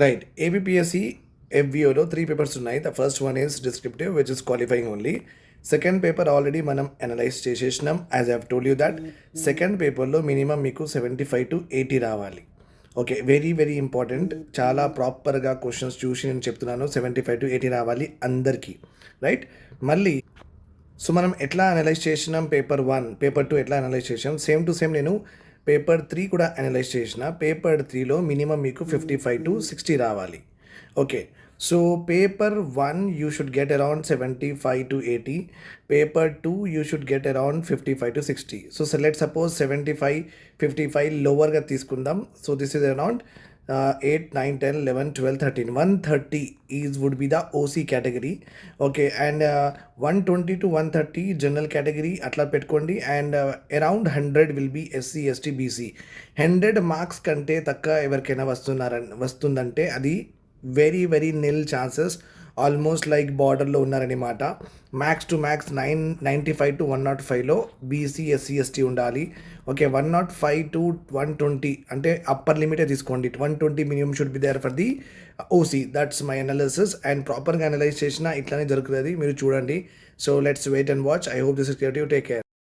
Right. APPSC ఎఫ్‌విఓలో 3 papers ఉన్నాయి. The first one is descriptive which is qualifying only. Second paper already మనం analyse చేసేసినాం. As I have told you that second పేపర్లో minimum మీకు 75-80 రావాలి. Okay. Very very important. చాలా ప్రాపర్గా questions చూసి నేను చెప్తున్నాను. 75-80 రావాలి అందరికీ. రైట్. మళ్ళీ సో మనం ఎట్లా అనలైజ్ చేసినాం పేపర్ 1, పేపర్ 2 ఎట్లా అనలైజ్ చేసాం సేమ్ టు సేమ్ నేను పేపర్ 3 కూడా అనలైజ్ చేసిన. పేపర్ 3లో మినిమం మీకు 55-60 రావాలి. Okay. So paper 1 you should get around 75-80. Paper 2 you should get around 55-60. So let suppose 75-55 లోవర్గా తీసుకుందాం. So this is around 8, 9, 10, 11, 12, 13. 130 would be the OC category. Okay, and 120 to 130 general category atla pettukondi, and around 100 will be SC, ST, BC. 100 marks kante takka evarkaina vastundante adi very very nil chances, almost like బార్డర్లో ఉన్నారనమాట. Max to max 95 to 105లో BC, SC, ST ఉండాలి. Okay. 105 to 120 అంటే upper లిమిటే తీసుకోండి. 120 minimum should be there for the OC. That's my analysis. And ప్రాపర్గా analyse చేసిన ఇట్లానే జరుగుతుంది, మీరు చూడండి. So let's wait and watch. I hope this is clear to you. Take care.